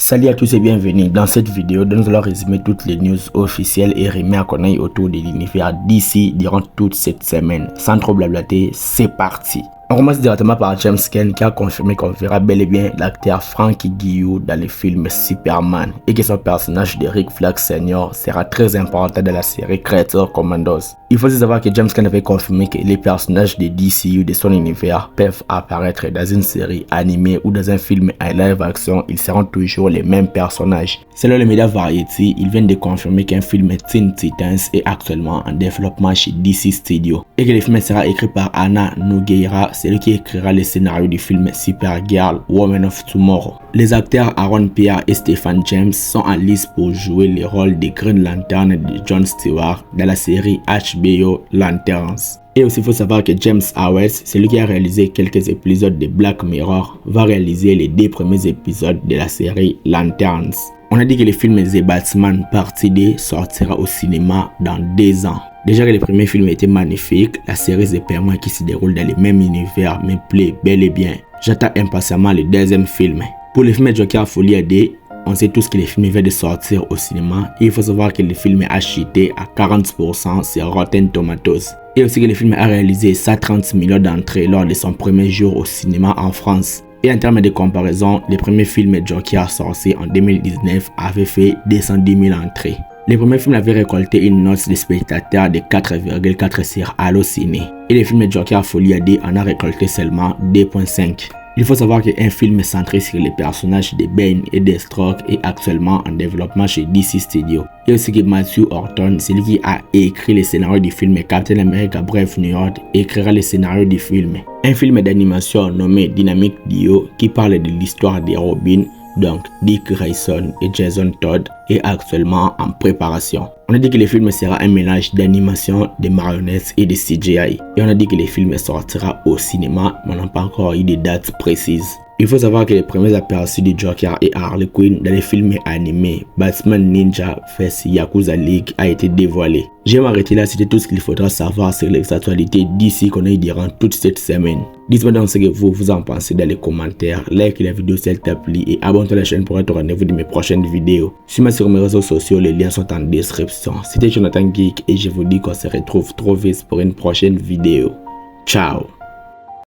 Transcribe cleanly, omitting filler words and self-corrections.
Salut à tous et bienvenue. Dans cette vidéo, nous allons résumer toutes les news officielles et remettre à connaître autour de l'univers DC durant toute cette semaine. Sans trop blablater, c'est parti. On commence directement par James Gunn qui a confirmé qu'on verra bel et bien l'acteur Frankie Guillou dans le film Superman et que son personnage de Rick Flag Sr. sera très important dans la série Creator Commandos. Il faut aussi savoir que James Gunn avait confirmé que les personnages de DCU de son univers peuvent apparaître dans une série animée ou dans un film en live action, ils seront toujours les mêmes personnages. Selon le média Variety, ils viennent de confirmer qu'un film Teen Titans est actuellement en développement chez DC Studios et que le film sera écrit par Anna Nogueira, celui qui écrira le scénario du film Supergirl, Woman of Tomorrow. Les acteurs Aaron Pierre et Stephen James sont en lice pour jouer le rôle de Green Lantern de Jon Stewart dans la série HBO Lanterns. Et aussi il faut savoir que James Howard, celui qui a réalisé quelques épisodes de Black Mirror, va réaliser les 2 premiers épisodes de la série Lanterns. On a dit que le film The Batman Partie 2 sortira au cinéma dans 2 ans. Déjà que le premier film était magnifique, la série The Perman qui se déroule dans le même univers me plaît bel et bien. J'attends impatiemment le 2e film. Pour le film Joker Folie AD, on sait tous que le film vient de sortir au cinéma et il faut savoir que le film est acheté à 40% sur Rotten Tomatoes. Et aussi que le film a réalisé 130 millions d'entrées lors de son premier jour au cinéma en France. Et en termes de comparaison, le premier film Joker sorti en 2019 avait fait 210 000 entrées. Le premier film avait récolté une note de spectateurs de 4,4 sur Allociné. Et le film Joker Folie AD en a récolté seulement 2,5. Il faut savoir qu'un film centré sur les personnages de Bane et Deathstroke est actuellement en développement chez DC Studios. Et aussi que Matthew Horton, celui qui a écrit le scénario du film Captain America Brave New World, écrira le scénario du film. Un film d'animation nommé Dynamic Duo qui parle de l'histoire de Robin, donc Dick Grayson et Jason Todd, est actuellement en préparation. On a dit que le film sera un mélange d'animation, de marionnettes et de CGI. Et on a dit que le film sortira au cinéma, mais on n'a pas encore eu de dates précises. Il faut savoir que les premiers aperçus de Joker et Harley Quinn dans les films animés Batman Ninja vs Yakuza League a été dévoilé. Je vais m'arrêter là, c'était tout ce qu'il faudra savoir sur les actualités d'ici qu'on a eu durant toute cette semaine. Dites-moi donc ce que vous en pensez dans les commentaires, like la vidéo si elle t'a plu et abonne-toi à la chaîne pour être au rendez-vous de mes prochaines vidéos. Suis-moi sur mes réseaux sociaux, les liens sont en description. C'était Jonathan Geek et je vous dis qu'on se retrouve trop vite pour une prochaine vidéo. Ciao.